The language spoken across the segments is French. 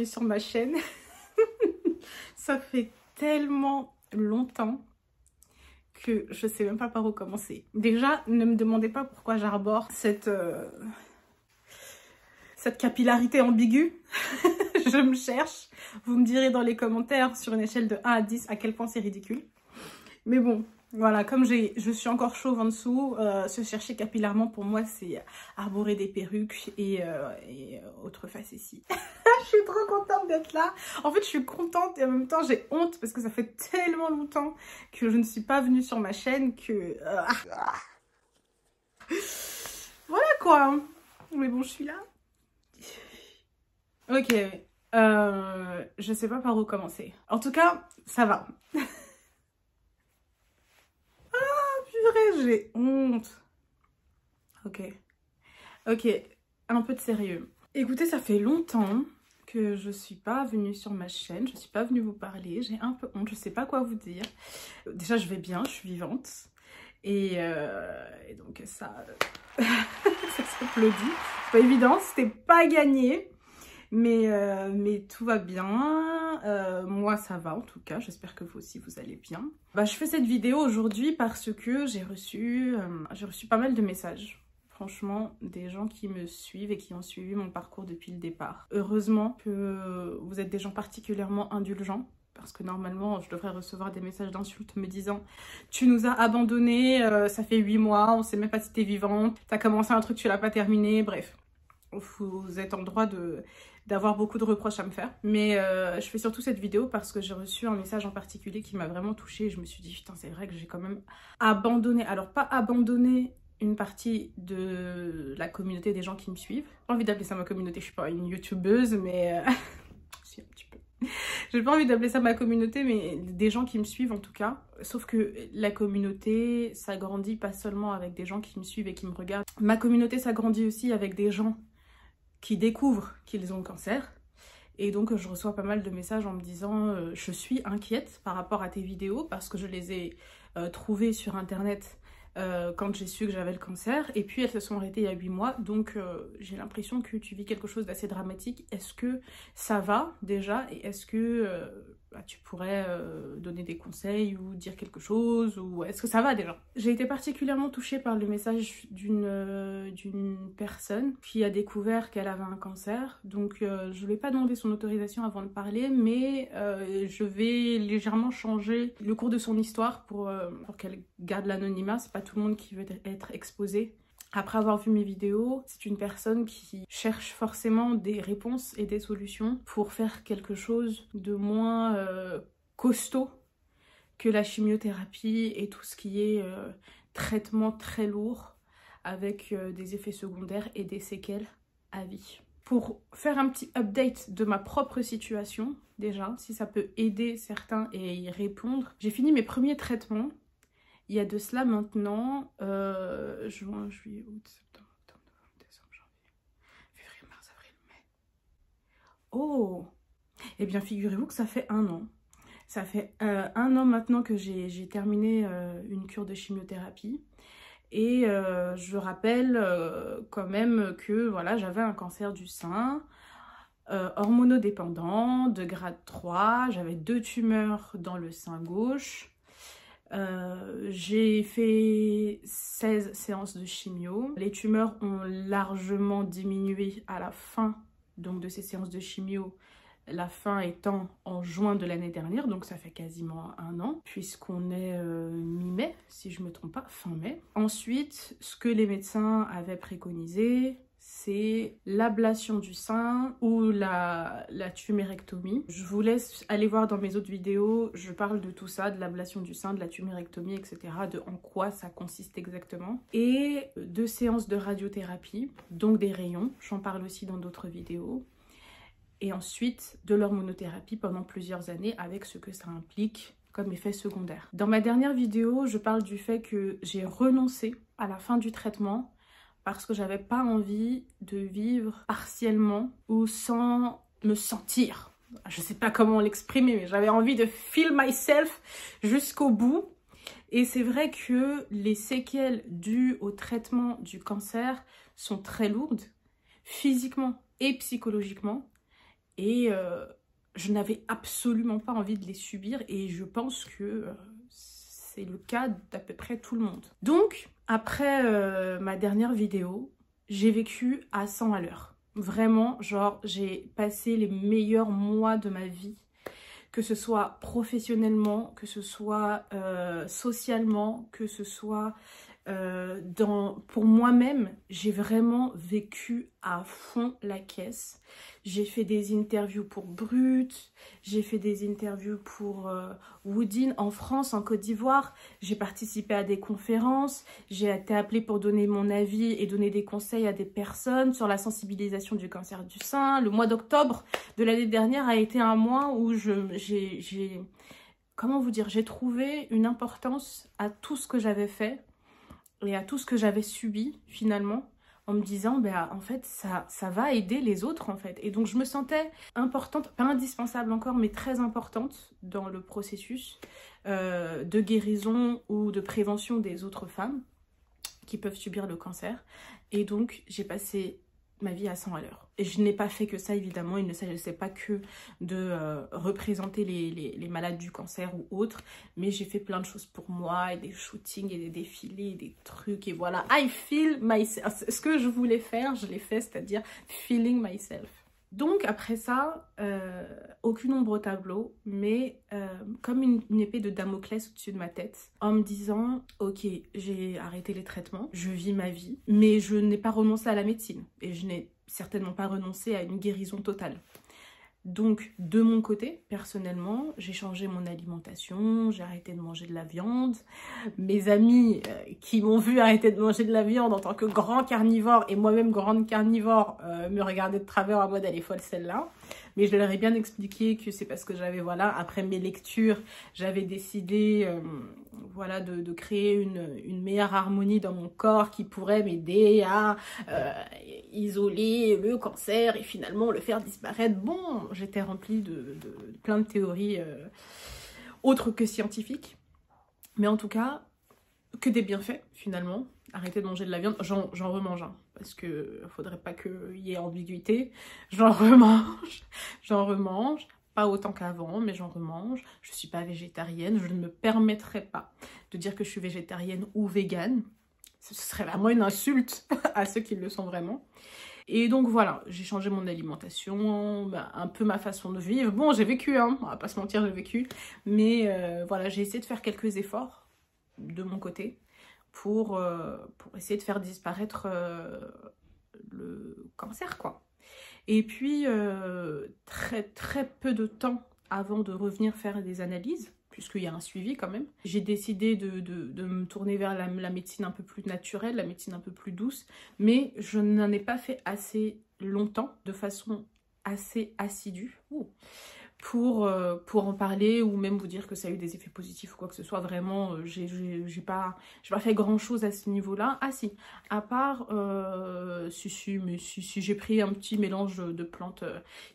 bienvenue sur ma chaîne. Ça fait tellement longtemps que je sais même pas par où commencer. Déjà, ne me demandez pas pourquoi j'arbore cette capillarité ambiguë. Je me cherche. Vous me direz dans les commentaires sur une échelle de 1 à 10 à quel point c'est ridicule. Mais bon, voilà, comme je suis encore chauve en dessous, se chercher capillairement pour moi c'est arborer des perruques et autre facétie. Je suis trop contente d'être là. En fait je suis contente et en même temps j'ai honte parce que ça fait tellement longtemps que je ne suis pas venue sur ma chaîne que... Voilà quoi. Mais bon, je suis là. Ok, je sais pas par où commencer. En tout cas, ça va. J'ai honte. Ok, un peu de sérieux. Écoutez, ça fait longtemps que je suis pas venue sur ma chaîne, je suis pas venue vous parler, j'ai un peu honte, je sais pas quoi vous dire. Déjà, je vais bien, je suis vivante. Et donc ça, ça s'applaudit. C'est pas évident, c'était pas gagné. Mais tout va bien, moi ça va en tout cas, j'espère que vous aussi vous allez bien. Je fais cette vidéo aujourd'hui parce que j'ai reçu pas mal de messages, franchement, des gens qui me suivent et qui ont suivi mon parcours depuis le départ. Heureusement que vous êtes des gens particulièrement indulgents, parce que normalement je devrais recevoir des messages d'insultes me disant « Tu nous as abandonnés, ça fait 8 mois, on sait même pas si t'es vivante, t'as commencé un truc, tu l'as pas terminé, bref. » Vous êtes en droit d'avoir beaucoup de reproches à me faire. Mais je fais surtout cette vidéo parce que j'ai reçu un message en particulier qui m'a vraiment touchée. Et je me suis dit, putain, c'est vrai que j'ai quand même abandonné. Alors, pas abandonné une partie de la communauté des gens qui me suivent. J'ai pas envie d'appeler ça ma communauté, je suis pas une youtubeuse, mais... si, un petit peu. J'ai pas envie d'appeler ça ma communauté, mais des gens qui me suivent en tout cas. Sauf que la communauté s'agrandit pas seulement avec des gens qui me suivent et qui me regardent. Ma communauté s'agrandit aussi avec des gens qui découvrent qu'ils ont le cancer. Et donc je reçois pas mal de messages en me disant je suis inquiète par rapport à tes vidéos parce que je les ai trouvées sur internet quand j'ai su que j'avais le cancer. Et puis elles se sont arrêtées il y a 8 mois. Donc j'ai l'impression que tu vis quelque chose d'assez dramatique. Est-ce que ça va déjà? Et est-ce que tu pourrais donner des conseils ou dire quelque chose? Ou est-ce que ça va déjà? J'ai été particulièrement touchée par le message d'une personne qui a découvert qu'elle avait un cancer. Donc je ne vais pas demander son autorisation avant de parler, mais je vais légèrement changer le cours de son histoire pour qu'elle garde l'anonymat. C'est pas tout le monde qui veut être exposé. Après avoir vu mes vidéos, c'est une personne qui cherche forcément des réponses et des solutions pour faire quelque chose de moins costaud que la chimiothérapie et tout ce qui est traitement très lourd avec des effets secondaires et des séquelles à vie. Pour faire un petit update de ma propre situation, déjà, si ça peut aider certains et y répondre, j'ai fini mes premiers traitements. Il y a de cela maintenant, juin, juillet, août, septembre, octobre, novembre, décembre, janvier, février, mars, avril, mai. Oh! Eh bien, figurez-vous que ça fait 1 an. Ça fait 1 an maintenant que j'ai terminé une cure de chimiothérapie. Et je rappelle quand même que voilà, j'avais un cancer du sein, hormonodépendant, de grade 3. J'avais 2 tumeurs dans le sein gauche. J'ai fait 16 séances de chimio. Les tumeurs ont largement diminué à la fin donc de ces séances de chimio, la fin étant en juin de l'année dernière, donc ça fait quasiment 1 an, puisqu'on est mi-mai, si je ne me trompe pas, fin mai. Ensuite, ce que les médecins avaient préconisé, c'est l'ablation du sein ou la tumérectomie. Je vous laisse aller voir dans mes autres vidéos, je parle de tout ça, de l'ablation du sein, de la tumérectomie, etc., de en quoi ça consiste exactement. Et 2 séances de radiothérapie, donc des rayons, j'en parle aussi dans d'autres vidéos. Et ensuite de l'hormonothérapie pendant plusieurs années avec ce que ça implique comme effet secondaire. Dans ma dernière vidéo, je parle du fait que j'ai renoncé à la fin du traitement parce que j'avais pas envie de vivre partiellement ou sans me sentir. Je sais pas comment l'exprimer, mais j'avais envie de feel myself jusqu'au bout. Et c'est vrai que les séquelles dues au traitement du cancer sont très lourdes, physiquement et psychologiquement. et je n'avais absolument pas envie de les subir et je pense que c'est le cas d'à peu près tout le monde. Donc, après ma dernière vidéo, j'ai vécu à 100 à l'heure. Vraiment, genre, j'ai passé les meilleurs mois de ma vie, que ce soit professionnellement, que ce soit socialement, que ce soit pour moi-même. J'ai vraiment vécu à fond la caisse. J'ai fait des interviews pour Brut, j'ai fait des interviews pour Woodin en France, en Côte d'Ivoire. J'ai participé à des conférences, j'ai été appelée pour donner mon avis et donner des conseils à des personnes sur la sensibilisation du cancer du sein. Le mois d'octobre de l'année dernière a été un mois où comment vous dire, j'ai trouvé une importance à tout ce que j'avais fait et à tout ce que j'avais subi finalement, en me disant, ben, en fait, ça va aider les autres, en fait. Et donc, je me sentais importante, pas indispensable encore, mais très importante dans le processus de guérison ou de prévention des autres femmes qui peuvent subir le cancer. Et donc, j'ai passé ma vie à 100 à l'heure. Et je n'ai pas fait que ça, évidemment. Il ne s'agissait pas que de représenter les malades du cancer ou autres, mais j'ai fait plein de choses pour moi, et des shootings, et des défilés, et des trucs, et voilà. I feel myself. Ce que je voulais faire, je l'ai fait, c'est-à-dire feeling myself. Donc, après ça, aucune ombre au tableau, mais comme une épée de Damoclès au-dessus de ma tête, en me disant, ok, j'ai arrêté les traitements, je vis ma vie, mais je n'ai pas renoncé à la médecine, et je n'ai certainement pas renoncé à une guérison totale. Donc, de mon côté, personnellement, j'ai changé mon alimentation, j'ai arrêté de manger de la viande. Mes amis qui m'ont vu arrêter de manger de la viande en tant que grand carnivore, et moi-même grande carnivore, me regardaient de travers en mode elle est folle celle-là. Mais je leur ai bien expliqué que c'est parce que j'avais, voilà, après mes lectures, j'avais décidé voilà, de créer une meilleure harmonie dans mon corps qui pourrait m'aider à isoler le cancer et finalement le faire disparaître. Bon, j'étais remplie de plein de théories autres que scientifiques. Mais en tout cas, que des bienfaits finalement. Arrêter de manger de la viande, j'en remange, hein, parce que faudrait pas qu'il y ait ambiguïté. J'en remange, pas autant qu'avant, mais j'en remange. Je suis pas végétarienne, je ne me permettrai pas de dire que je suis végétarienne ou végane. Ce serait vraiment une insulte à ceux qui le sont vraiment. Et donc voilà, j'ai changé mon alimentation, un peu ma façon de vivre. Bon, j'ai vécu, hein, on va pas se mentir, j'ai vécu. Mais voilà, j'ai essayé de faire quelques efforts de mon côté pour essayer de faire disparaître le cancer, quoi. Et puis, très peu de temps avant de revenir faire des analyses, puisqu'il y a un suivi quand même, j'ai décidé de me tourner vers la médecine un peu plus naturelle, la médecine un peu plus douce, mais je n'en ai pas fait assez longtemps, de façon assez assidue, pour en parler ou même vous dire que ça a eu des effets positifs ou quoi que ce soit. Vraiment, j'ai pas fait grand chose à ce niveau-là. Ah si, à part, si j'ai pris un petit mélange de plantes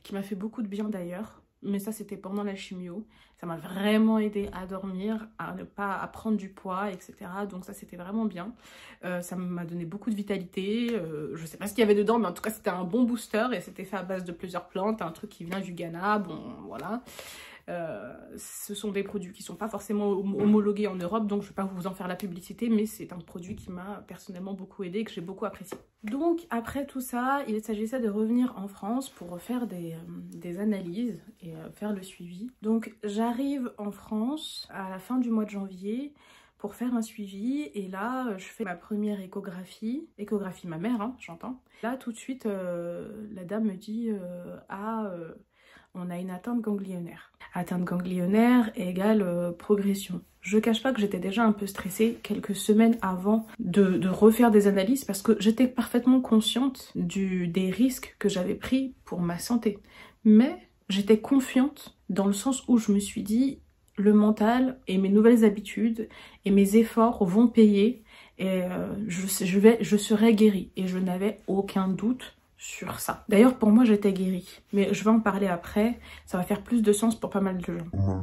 qui m'a fait beaucoup de bien d'ailleurs. Mais ça, c'était pendant la chimio. Ça m'a vraiment aidé à dormir, à ne pas à prendre du poids, etc. Donc ça, c'était vraiment bien. Ça m'a donné beaucoup de vitalité. Je sais pas ce qu'il y avait dedans, mais en tout cas, c'était un bon booster. Et c'était fait à base de plusieurs plantes. Un truc qui vient du Ghana, bon, voilà. Ce sont des produits qui ne sont pas forcément homologués en Europe, donc je ne vais pas vous en faire la publicité, mais c'est un produit qui m'a personnellement beaucoup aidé et que j'ai beaucoup apprécié. Donc après tout ça, il s'agissait de revenir en France pour faire des analyses et faire le suivi. Donc j'arrive en France à la fin du mois de janvier pour faire un suivi, et là je fais ma première échographie mammaire, hein, j'entends. Là tout de suite la dame me dit on a une atteinte ganglionnaire. Atteinte ganglionnaire égale progression. Je ne cache pas que j'étais déjà un peu stressée quelques semaines avant de refaire des analyses, parce que j'étais parfaitement consciente des risques que j'avais pris pour ma santé. Mais j'étais confiante dans le sens où je me suis dit, le mental et mes nouvelles habitudes et mes efforts vont payer, et je serai guérie. Et je n'avais aucun doute sur ça. D'ailleurs, pour moi, j'étais guérie. Mais je vais en parler après. Ça va faire plus de sens pour pas mal de gens.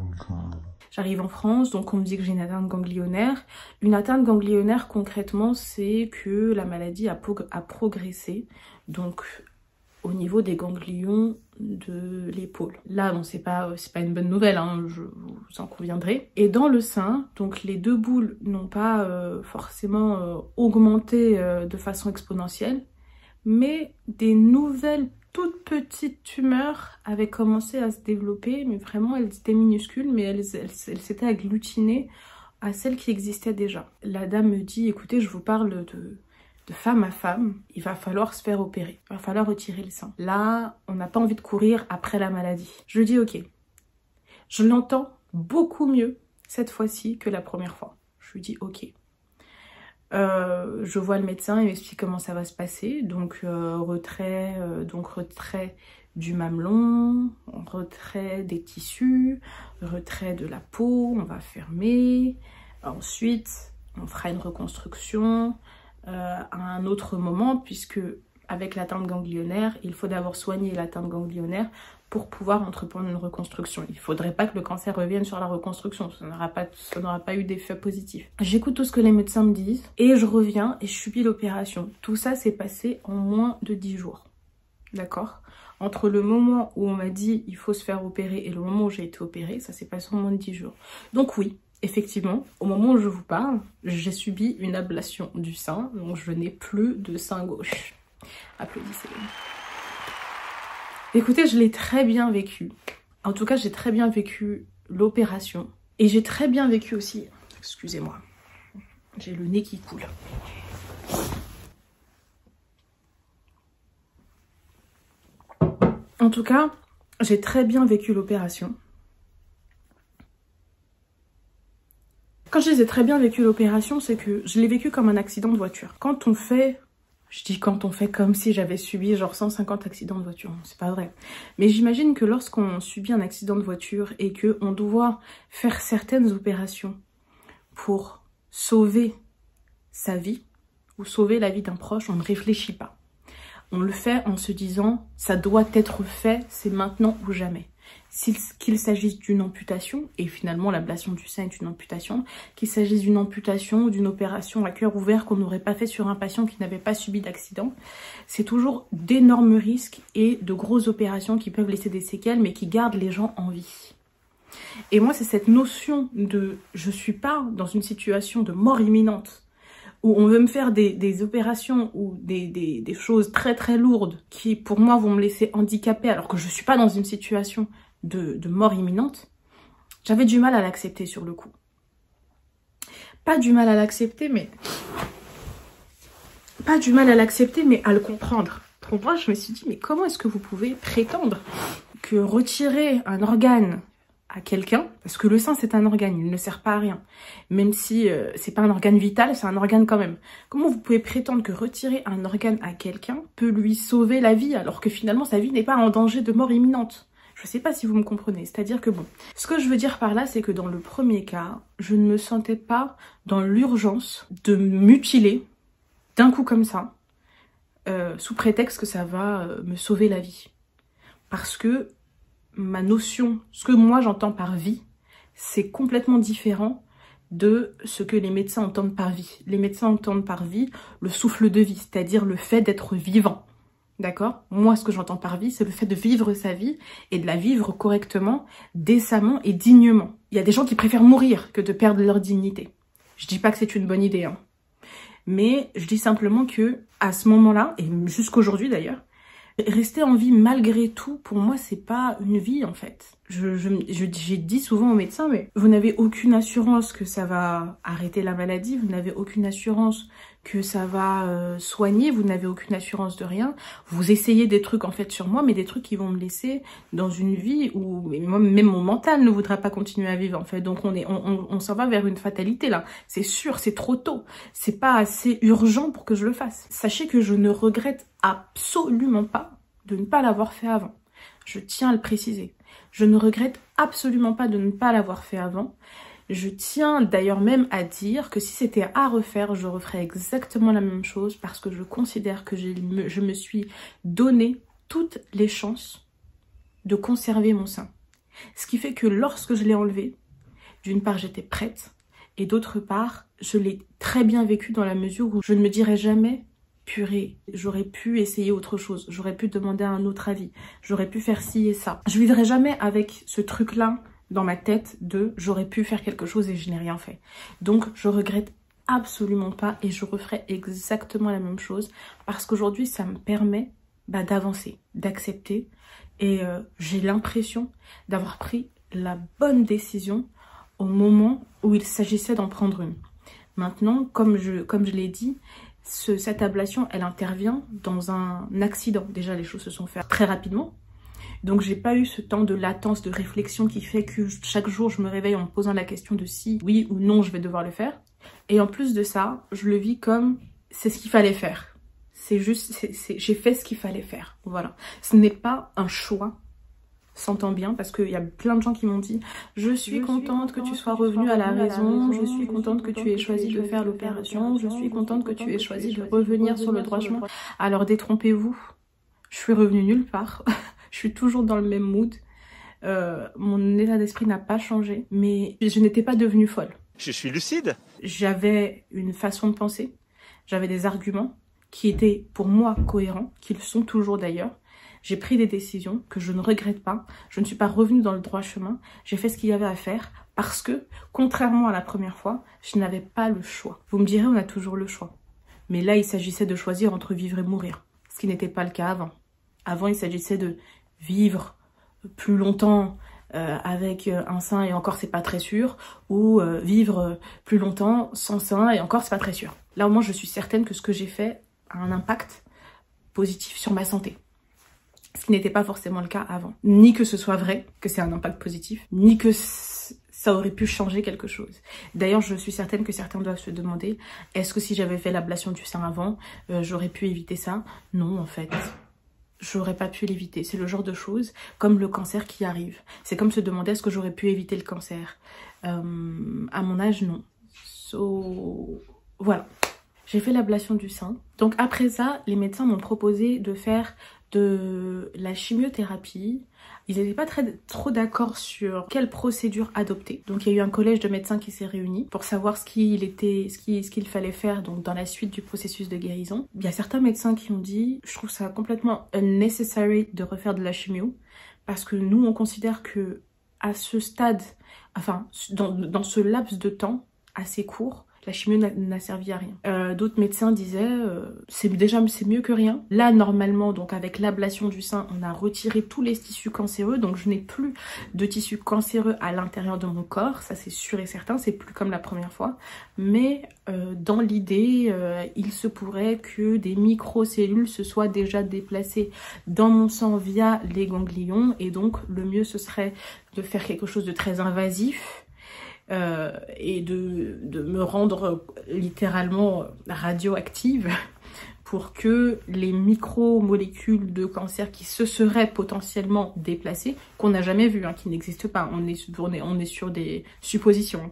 J'arrive en France, donc on me dit que j'ai une atteinte ganglionnaire. Une atteinte ganglionnaire, concrètement, c'est que la maladie a progressé. Donc, au niveau des ganglions de l'épaule. Là, bon, c'est pas une bonne nouvelle, hein, vous en conviendrez. Et dans le sein, donc les 2 boules n'ont pas forcément augmenté de façon exponentielle, mais des nouvelles toutes petites tumeurs avaient commencé à se développer, mais vraiment elles étaient minuscules, mais elles s'étaient agglutinées à celles qui existaient déjà. La dame me dit, écoutez, je vous parle de femme à femme, il va falloir se faire opérer, il va falloir retirer le sein. Là, on n'a pas envie de courir après la maladie. Je lui dis ok. Je l'entends beaucoup mieux cette fois-ci que la première fois. Je lui dis ok. Je vois le médecin, il m'explique comment ça va se passer. Donc retrait du mamelon, retrait des tissus, retrait de la peau, on va fermer. Ensuite, on fera une reconstruction à un autre moment, puisque avec l'atteinte ganglionnaire, il faut d'abord soigner l'atteinte ganglionnaire pour pouvoir entreprendre une reconstruction. Il ne faudrait pas que le cancer revienne sur la reconstruction, ça n'aura pas eu d'effet positif. J'écoute tout ce que les médecins me disent et je reviens et je subis l'opération. Tout ça s'est passé en moins de 10 jours, d'accord? Entre le moment où on m'a dit il faut se faire opérer et le moment où j'ai été opérée, ça s'est passé en moins de 10 jours. Donc oui, effectivement, au moment où je vous parle, j'ai subi une ablation du sein, donc je n'ai plus de sein gauche. Applaudissez. Écoutez, je l'ai très bien vécu. En tout cas, j'ai très bien vécu l'opération. Et j'ai très bien vécu aussi... Excusez-moi, j'ai le nez qui coule. En tout cas, j'ai très bien vécu l'opération. Quand je disais très bien vécu l'opération, c'est que je l'ai vécu comme un accident de voiture. Quand on fait... Je dis quand on fait comme si j'avais subi genre 150 accidents de voiture, c'est pas vrai. Mais j'imagine que lorsqu'on subit un accident de voiture et qu'on doit faire certaines opérations pour sauver sa vie ou sauver la vie d'un proche, on ne réfléchit pas. On le fait en se disant ça doit être fait, c'est maintenant ou jamais. Qu'il s'agisse d'une amputation, et finalement l'ablation du sein est une amputation, qu'il s'agisse d'une amputation ou d'une opération à cœur ouvert qu'on n'aurait pas fait sur un patient qui n'avait pas subi d'accident, c'est toujours d'énormes risques et de grosses opérations qui peuvent laisser des séquelles mais qui gardent les gens en vie. Et moi c'est cette notion de je suis pas dans une situation de mort imminente où on veut me faire des opérations ou des choses très très lourdes qui pour moi vont me laisser handicapée alors que je suis pas dans une situation de mort imminente, j'avais du mal à l'accepter sur le coup. Pas du mal à l'accepter, mais... Pas du mal à l'accepter, mais à le comprendre. Pour moi, je me suis dit, mais comment est-ce que vous pouvez prétendre que retirer un organe à quelqu'un, parce que le sein c'est un organe, il ne sert pas à rien, même si c'est pas un organe vital, c'est un organe quand même. Comment vous pouvez prétendre que retirer un organe à quelqu'un peut lui sauver la vie alors que finalement sa vie n'est pas en danger de mort imminente? Je sais pas si vous me comprenez, c'est-à-dire que bon, ce que je veux dire par là, c'est que dans le premier cas, je ne me sentais pas dans l'urgence de me mutiler d'un coup comme ça, sous prétexte que ça va me sauver la vie. Parce que ma notion, ce que moi j'entends par vie, c'est complètement différent de ce que les médecins entendent par vie. Les médecins entendent par vie le souffle de vie, c'est-à-dire le fait d'être vivant. D'accord? Moi, ce que j'entends par vie, c'est le fait de vivre sa vie et de la vivre correctement, décemment et dignement. Il y a des gens qui préfèrent mourir que de perdre leur dignité. Je dis pas que c'est une bonne idée, hein. Mais je dis simplement que à ce moment-là, et jusqu'aujourd'hui d'ailleurs, rester en vie malgré tout, pour moi, c'est pas une vie en fait. J'ai dit souvent aux médecins, mais vous n'avez aucune assurance que ça va arrêter la maladie, vous n'avez aucune assurance que ça va soigner, vous n'avez aucune assurance de rien. Vous essayez des trucs en fait sur moi, mais des trucs qui vont me laisser dans une vie où même mon mental ne voudra pas continuer à vivre en fait. Donc on s'en va vers une fatalité là. C'est sûr, c'est trop tôt. C'est pas assez urgent pour que je le fasse. Sachez que je ne regrette absolument pas de ne pas l'avoir fait avant. Je tiens à le préciser. Je ne regrette absolument pas de ne pas l'avoir fait avant. Je tiens d'ailleurs même à dire que si c'était à refaire, je referais exactement la même chose parce que je considère que je me suis donné toutes les chances de conserver mon sein. Ce qui fait que lorsque je l'ai enlevé, d'une part j'étais prête et d'autre part je l'ai très bien vécu dans la mesure où je ne me dirais jamais purée, j'aurais pu essayer autre chose, j'aurais pu demander un autre avis, j'aurais pu faire ci et ça. Je vivrai jamais avec ce truc-là dans ma tête de j'aurais pu faire quelque chose et je n'ai rien fait. Donc je regrette absolument pas et je referai exactement la même chose parce qu'aujourd'hui ça me permet d'avancer, d'accepter et j'ai l'impression d'avoir pris la bonne décision au moment où il s'agissait d'en prendre une. Maintenant, comme je l'ai dit, cette ablation, elle intervient dans un accident. Déjà, les choses se sont faites très rapidement. Donc, j'ai pas eu ce temps de latence, de réflexion qui fait que chaque jour, je me réveille en me posant la question de si, oui ou non, je vais devoir le faire. Et en plus de ça, je le vis comme c'est ce qu'il fallait faire. C'est juste, j'ai fait ce qu'il fallait faire. Voilà. Ce n'est pas un choix. S'entend bien parce qu'il y a plein de gens qui m'ont dit je suis contente que tu sois revenue à la raison, je suis contente que tu aies choisi de faire l'opération, je suis contente que tu aies choisi de revenir sur le droit chemin. Alors détrompez-vous, je suis revenue nulle part, je suis toujours dans le même mood, mon état d'esprit n'a pas changé, mais je n'étais pas devenue folle. Je suis lucide. J'avais une façon de penser, j'avais des arguments qui étaient pour moi cohérents, qui le sont toujours d'ailleurs. J'ai pris des décisions que je ne regrette pas. Je ne suis pas revenue dans le droit chemin. J'ai fait ce qu'il y avait à faire parce que, contrairement à la première fois, je n'avais pas le choix. Vous me direz, on a toujours le choix. Mais là, il s'agissait de choisir entre vivre et mourir. Ce qui n'était pas le cas avant. Avant, il s'agissait de vivre plus longtemps avec un sein et encore c'est pas très sûr. Ou vivre plus longtemps sans sein et encore c'est pas très sûr. Là, au moins, je suis certaine que ce que j'ai fait a un impact positif sur ma santé. Ce qui n'était pas forcément le cas avant. Ni que ce soit vrai, que c'est un impact positif, ni que ça aurait pu changer quelque chose. D'ailleurs, je suis certaine que certains doivent se demander, est-ce que si j'avais fait l'ablation du sein avant, j'aurais pu éviter ça? Non, en fait. J'aurais pas pu l'éviter. C'est le genre de choses comme le cancer qui arrive. C'est comme se demander, est-ce que j'aurais pu éviter le cancer? À mon âge, non. Voilà. J'ai fait l'ablation du sein. Donc après ça, les médecins m'ont proposé de faire de la chimiothérapie. Ils n'étaient pas trop d'accord sur quelle procédure adopter. Donc il y a eu un collège de médecins qui s'est réuni pour savoir ce qu'il fallait faire donc dans la suite du processus de guérison. Il y a certains médecins qui ont dit, je trouve ça complètement unnecessary de refaire de la chimio parce que nous on considère que à ce stade, enfin dans ce laps de temps assez court, la chimio n'a servi à rien. D'autres médecins disaient c'est mieux que rien. Là normalement donc avec l'ablation du sein on a retiré tous les tissus cancéreux donc je n'ai plus de tissus cancéreux à l'intérieur de mon corps, ça c'est sûr et certain, c'est plus comme la première fois. Mais dans l'idée il se pourrait que des microcellules se soient déjà déplacées dans mon sang via les ganglions et donc le mieux ce serait de faire quelque chose de très invasif. Et de me rendre littéralement radioactive pour que les micromolécules de cancer qui se seraient potentiellement déplacées, qu'on n'a jamais vu, hein, qui n'existent pas, on est sur des suppositions,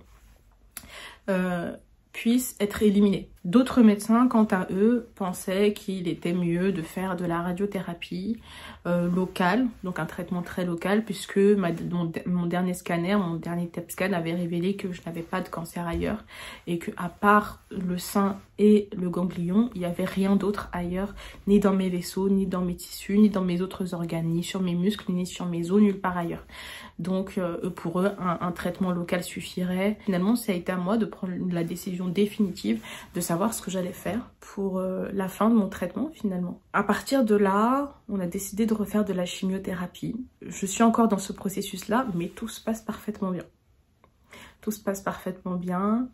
puissent être éliminées. D'autres médecins, quant à eux, pensaient qu'il était mieux de faire de la radiothérapie locale, donc un traitement très local, puisque mon dernier scanner, mon dernier TEP scan avait révélé que je n'avais pas de cancer ailleurs et que à part le sein et le ganglion, il n'y avait rien d'autre ailleurs, ni dans mes vaisseaux, ni dans mes tissus, ni dans mes autres organes, ni sur mes muscles, ni sur mes os, nulle part ailleurs. Donc pour eux, un traitement local suffirait. Finalement, ça a été à moi de prendre la décision définitive de savoir ce que j'allais faire pour la fin de mon traitement finalement. À partir de là, on a décidé de refaire de la chimiothérapie. Je suis encore dans ce processus-là, mais tout se passe parfaitement bien. Tout se passe parfaitement bien.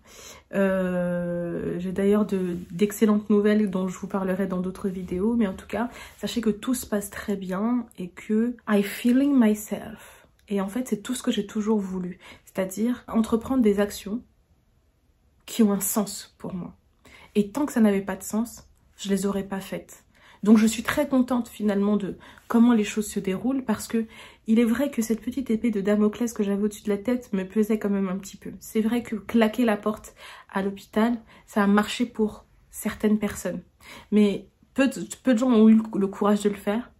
J'ai d'ailleurs d'excellentes nouvelles dont je vous parlerai dans d'autres vidéos, mais en tout cas, sachez que tout se passe très bien et que I feeling myself. Et en fait, c'est tout ce que j'ai toujours voulu, c'est-à-dire entreprendre des actions qui ont un sens pour moi. Et tant que ça n'avait pas de sens, je les aurais pas faites. Donc je suis très contente finalement de comment les choses se déroulent parce que il est vrai que cette petite épée de Damoclès que j'avais au-dessus de la tête me pesait quand même un petit peu. C'est vrai que claquer la porte à l'hôpital, ça a marché pour certaines personnes. Mais peu de gens ont eu le courage de le faire.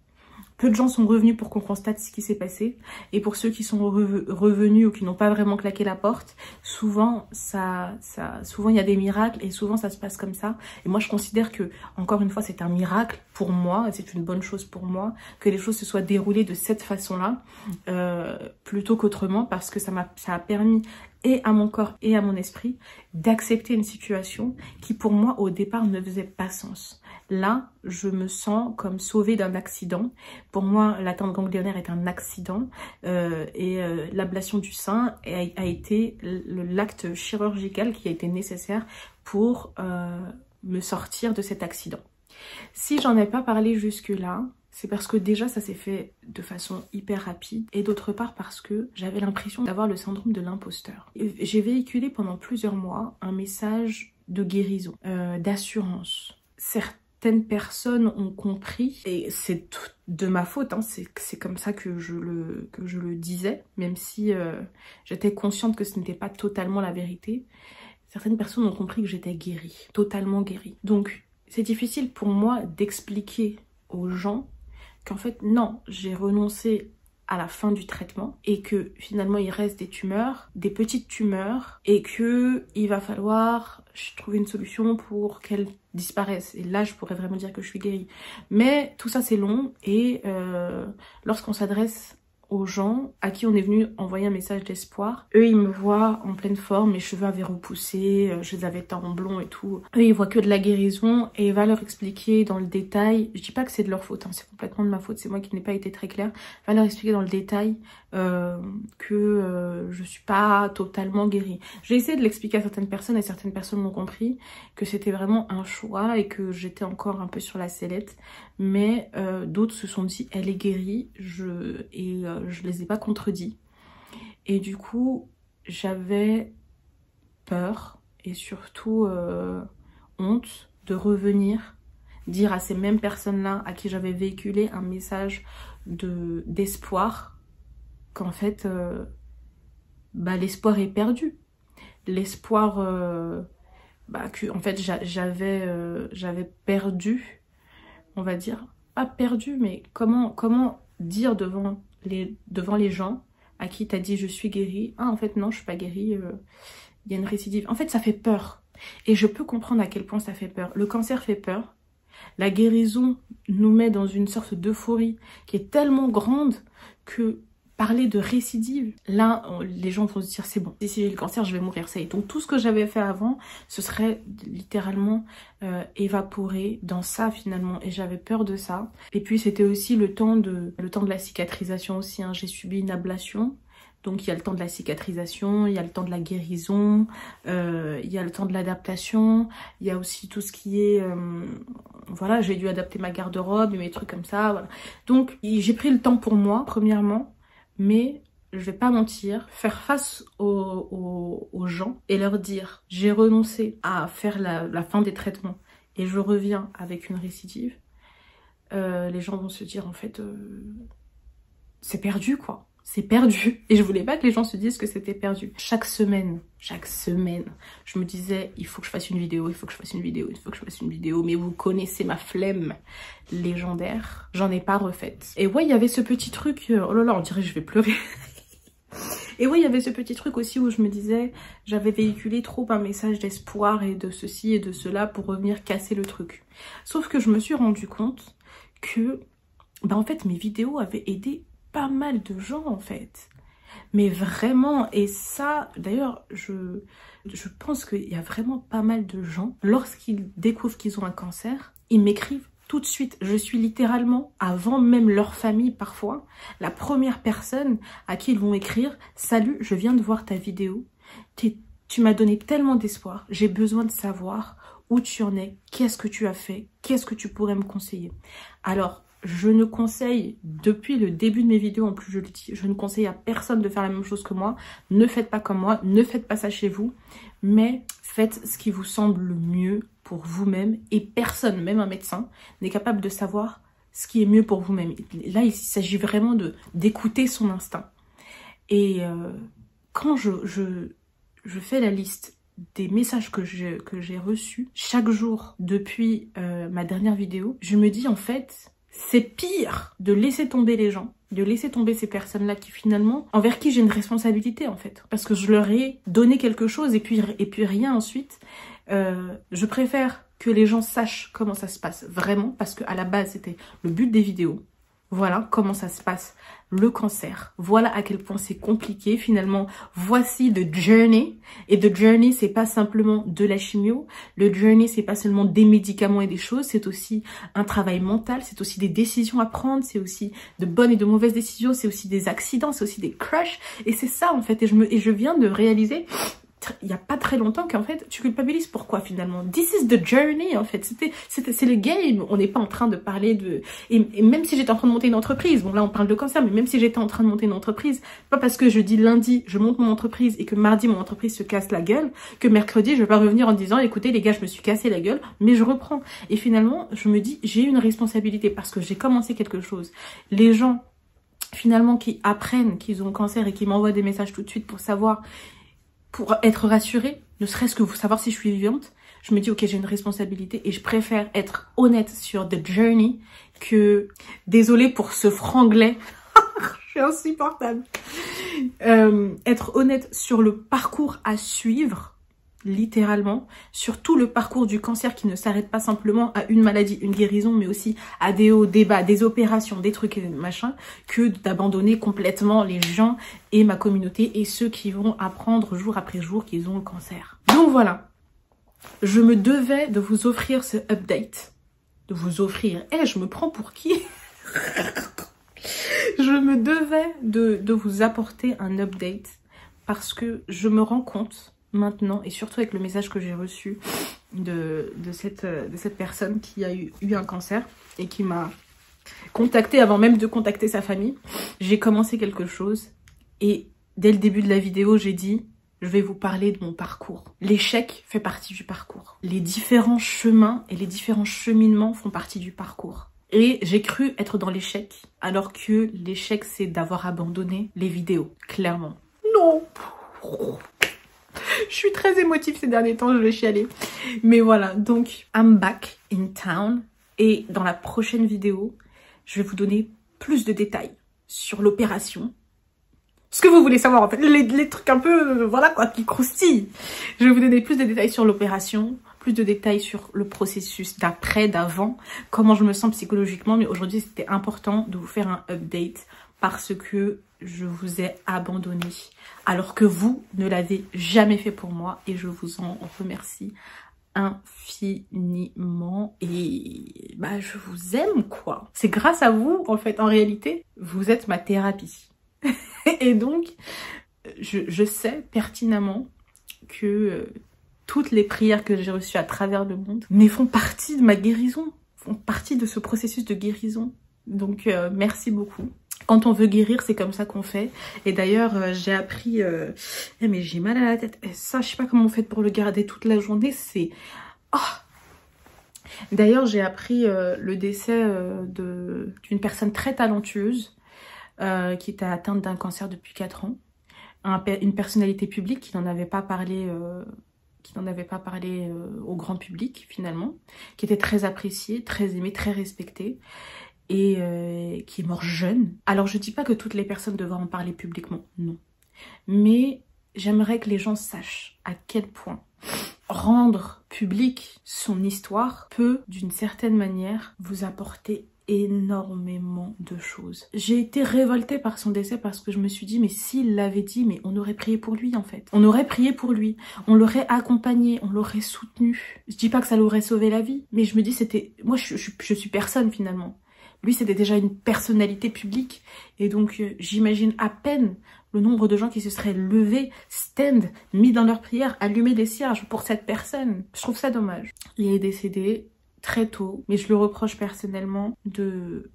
Peu de gens sont revenus pour qu'on constate ce qui s'est passé. Et pour ceux qui sont revenus ou qui n'ont pas vraiment claqué la porte, souvent il y a des miracles et souvent ça se passe comme ça. Et moi je considère que, encore une fois, c'est un miracle pour moi, et c'est une bonne chose pour moi, que les choses se soient déroulées de cette façon-là, plutôt qu'autrement, parce que ça a permis et à mon corps et à mon esprit d'accepter une situation qui pour moi au départ ne faisait pas sens. Là, je me sens comme sauvée d'un accident. Pour moi, l'atteinte ganglionnaire est un accident l'ablation du sein a été l'acte chirurgical qui a été nécessaire pour me sortir de cet accident. Si j'en ai pas parlé jusque-là, c'est parce que déjà ça s'est fait de façon hyper rapide et d'autre part parce que j'avais l'impression d'avoir le syndrome de l'imposteur. J'ai véhiculé pendant plusieurs mois un message de guérison, d'assurance. Certaines personnes ont compris, et c'est de ma faute, hein, c'est comme ça que je le disais, même si j'étais consciente que ce n'était pas totalement la vérité. Certaines personnes ont compris que j'étais guérie, totalement guérie. Donc c'est difficile pour moi d'expliquer aux gens qu'en fait non, j'ai renoncé à la fin du traitement et que finalement il reste des tumeurs, des petites tumeurs, et que il va falloir trouver une solution pour qu'elles disparaissent. Et là je pourrais vraiment dire que je suis guérie. Mais tout ça c'est long et lorsqu'on s'adresse aux gens à qui on est venu envoyer un message d'espoir, eux ils me voient en pleine forme, mes cheveux avaient repoussé, je les avais teints en blond et tout, eux ils voient que de la guérison et il va leur expliquer dans le détail, je dis pas que c'est de leur faute, hein, c'est complètement de ma faute, c'est moi qui n'ai pas été très claire, va leur expliquer dans le détail que je suis pas totalement guérie. J'ai essayé de l'expliquer à certaines personnes et certaines personnes m'ont compris que c'était vraiment un choix et que j'étais encore un peu sur la sellette, mais d'autres se sont dit elle est guérie, je les ai pas contredits. Et du coup j'avais peur et surtout honte de revenir dire à ces mêmes personnes-là à qui j'avais véhiculé un message d'espoir qu'en fait l'espoir est perdu. L'espoir que en fait j'avais perdu, on va dire, pas perdu, mais comment dire devant les gens à qui t'as dit je suis guérie, ah en fait non je suis pas guérie, il y a une récidive. En fait ça fait peur et je peux comprendre à quel point ça fait peur. Le cancer fait peur, la guérison nous met dans une sorte d'euphorie qui est tellement grande que parler de récidive, là les gens vont se dire c'est bon, si j'ai le cancer je vais mourir, ça y est. Donc tout ce que j'avais fait avant ce serait littéralement évaporé dans ça finalement, et j'avais peur de ça. Et puis c'était aussi le temps de la cicatrisation aussi, hein. J'ai subi une ablation, donc il y a le temps de la cicatrisation, il y a le temps de la guérison, il y a le temps de l'adaptation, il y a aussi tout ce qui est voilà, j'ai dû adapter ma garde-robe et mes trucs comme ça, voilà. Donc j'ai pris le temps pour moi premièrement, mais je vais pas mentir, faire face aux gens et leur dire j'ai renoncé à faire la fin des traitements et je reviens avec une récidive, les gens vont se dire en fait c'est perdu quoi, c'est perdu. Et je voulais pas que les gens se disent que c'était perdu. Chaque semaine, je me disais il faut que je fasse une vidéo, il faut que je fasse une vidéo, il faut que je fasse une vidéo. Mais vous connaissez ma flemme légendaire, j'en ai pas refaite. Et ouais, il y avait ce petit truc, oh là là, on dirait que je vais pleurer. Et oui, il y avait ce petit truc aussi où je me disais, j'avais véhiculé trop un message d'espoir et de ceci et de cela pour revenir casser le truc. Sauf que je me suis rendu compte que, en fait, mes vidéos avaient aidé pas mal de gens en fait. Mais vraiment, et ça, d'ailleurs, je pense qu'il y a vraiment pas mal de gens, lorsqu'ils découvrent qu'ils ont un cancer, ils m'écrivent tout de suite. Je suis littéralement, avant même leur famille parfois, la première personne à qui ils vont écrire « Salut, je viens de voir ta vidéo, tu m'as donné tellement d'espoir, j'ai besoin de savoir où tu en es, qu'est-ce que tu as fait, qu'est-ce que tu pourrais me conseiller ?» Alors, je ne conseille, depuis le début de mes vidéos, en plus je le dis, je ne conseille à personne de faire la même chose que moi. Ne faites pas comme moi, ne faites pas ça chez vous, mais faites ce qui vous semble le mieux pour vous-même. Et personne, même un médecin, n'est capable de savoir ce qui est mieux pour vous-même. Là, il s'agit vraiment d'écouter son instinct. Et quand je fais la liste des messages que j'ai reçus chaque jour depuis ma dernière vidéo, je me dis en fait, c'est pire de laisser tomber les gens, de laisser tomber ces personnes-là qui finalement, envers qui j'ai une responsabilité en fait. Parce que je leur ai donné quelque chose et puis rien ensuite. Je préfère que les gens sachent comment ça se passe vraiment, parce qu'à la base c'était le but des vidéos. Voilà comment ça se passe, le cancer. Voilà à quel point c'est compliqué. Finalement, voici the journey. Et the journey, c'est pas simplement de la chimio. Le journey, c'est pas seulement des médicaments et des choses. C'est aussi un travail mental. C'est aussi des décisions à prendre. C'est aussi de bonnes et de mauvaises décisions. C'est aussi des accidents. C'est aussi des crushs. Et c'est ça, en fait. Et je viens de réaliser, il n'y a pas très longtemps, qu'en fait, tu culpabilises. Pourquoi finalement? This is the journey, en fait. C'est le game. On n'est pas en train de parler de... Et même si j'étais en train de monter une entreprise, bon là on parle de cancer, mais même si j'étais en train de monter une entreprise, pas parce que je dis lundi, je monte mon entreprise et que mardi, mon entreprise se casse la gueule, que mercredi, je vais pas revenir en disant, écoutez les gars, je me suis cassé la gueule, mais je reprends. Et finalement, je me dis, j'ai une responsabilité parce que j'ai commencé quelque chose. Les gens, finalement, qui apprennent qu'ils ont le cancer et qui m'envoient des messages tout de suite pour savoir... pour être rassurée, ne serait-ce que pour savoir si je suis vivante, je me dis ok, j'ai une responsabilité et je préfère être honnête sur the journey que, désolée pour ce franglais, je suis insupportable, être honnête sur le parcours à suivre, littéralement, sur tout le parcours du cancer qui ne s'arrête pas simplement à une maladie, une guérison, mais aussi à des hauts, des bas, des opérations, des trucs et des machins, que d'abandonner complètement les gens et ma communauté et ceux qui vont apprendre jour après jour qu'ils ont le cancer. Donc voilà, je me devais de vous offrir ce update, de vous offrir, je me prends pour qui? Je me devais de vous apporter un update parce que je me rends compte maintenant, et surtout avec le message que j'ai reçu de cette personne qui a eu un cancer et qui m'a contacté avant même de contacter sa famille, j'ai commencé quelque chose et dès le début de la vidéo, j'ai dit je vais vous parler de mon parcours. L'échec fait partie du parcours. Les différents chemins et les différents cheminements font partie du parcours. Et j'ai cru être dans l'échec, alors que l'échec, c'est d'avoir abandonné les vidéos, clairement. Non. Je suis très émotive ces derniers temps, je vais chialer. Mais voilà, donc, I'm back in town. Et dans la prochaine vidéo, je vais vous donner plus de détails sur l'opération. Ce que vous voulez savoir, en fait, les trucs un peu, voilà quoi, qui croustillent. Je vais vous donner plus de détails sur l'opération, plus de détails sur le processus d'après, d'avant, comment je me sens psychologiquement. Mais aujourd'hui, c'était important de vous faire un update parce que je vous ai abandonné. Alors que vous ne l'avez jamais fait pour moi et je vous en remercie infiniment. Et bah, je vous aime, quoi. C'est grâce à vous, en fait, en réalité, vous êtes ma thérapie. Et donc, je sais pertinemment que toutes les prières que j'ai reçues à travers le monde mais font partie de ma guérison, font partie de ce processus de guérison. Donc, merci beaucoup. Quand on veut guérir, c'est comme ça qu'on fait. Et d'ailleurs, j'ai appris... mais j'ai mal à la tête. Et ça, je sais pas comment vous faites pour le garder toute la journée. C'est... Oh. D'ailleurs, j'ai appris le décès d'une personne très talentueuse qui était atteinte d'un cancer depuis 4 ans. Une personnalité publique qui n'en avait pas parlé... au grand public finalement, qui était très apprécié, très aimé, très respecté et qui est mort jeune. Alors je dis pas que toutes les personnes devraient en parler publiquement, non. Mais j'aimerais que les gens sachent à quel point rendre public son histoire peut d'une certaine manière vous apporter énormément de choses. J'ai été révoltée par son décès parce que je me suis dit mais s'il l'avait dit, mais on aurait prié pour lui en fait. On aurait prié pour lui, on l'aurait accompagné, on l'aurait soutenu. Je dis pas que ça l'aurait sauvé la vie, mais je me dis c'était... Moi je suis personne finalement. Lui c'était déjà une personnalité publique et donc j'imagine à peine le nombre de gens qui se seraient levés, stand, mis dans leur prière, allumé des cierges pour cette personne. Je trouve ça dommage. Il est décédé très tôt, mais je le reproche personnellement de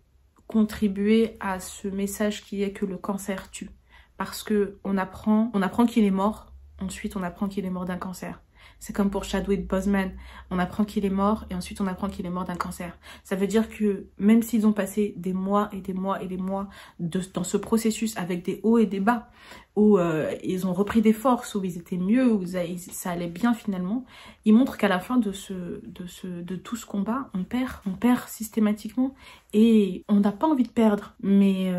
contribuer à ce message qui est que le cancer tue. Parce que on apprend qu'il est mort, ensuite on apprend qu'il est mort d'un cancer. C'est comme pour Chadwick Boseman. On apprend qu'il est mort et ensuite on apprend qu'il est mort d'un cancer. Ça veut dire que même s'ils ont passé des mois et des mois et des mois dans ce processus avec des hauts et des bas, où ils ont repris des forces, où ils étaient mieux, où ça allait bien finalement, ils montrent qu'à la fin de tout ce combat, on perd systématiquement et on n'a pas envie de perdre. Mais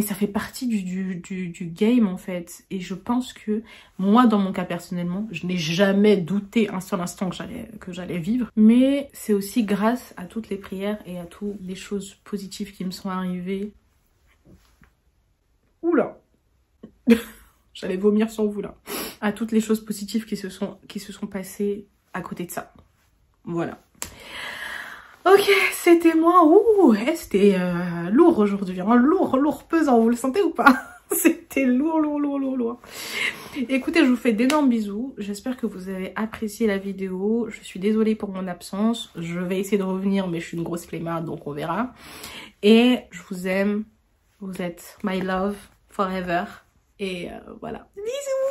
ça fait partie du game en fait. Et je pense que moi, dans mon cas personnellement, je n'ai jamais douté un seul instant que j'allais vivre. Mais c'est aussi grâce à toutes les prières et à toutes les choses positives qui me sont arrivées. Oula! J'allais vomir sur vous là. À toutes les choses positives qui se sont passées à côté de ça. Voilà. Ok, c'était moi. Ouh, c'était lourd aujourd'hui. Hein. Lourd, pesant. Vous le sentez ou pas? C'était lourd. Écoutez, je vous fais d'énormes bisous. J'espère que vous avez apprécié la vidéo. Je suis désolée pour mon absence. Je vais essayer de revenir, mais je suis une grosse flemmarde, donc on verra. Et je vous aime. Vous êtes my love forever. Et voilà. Bisous!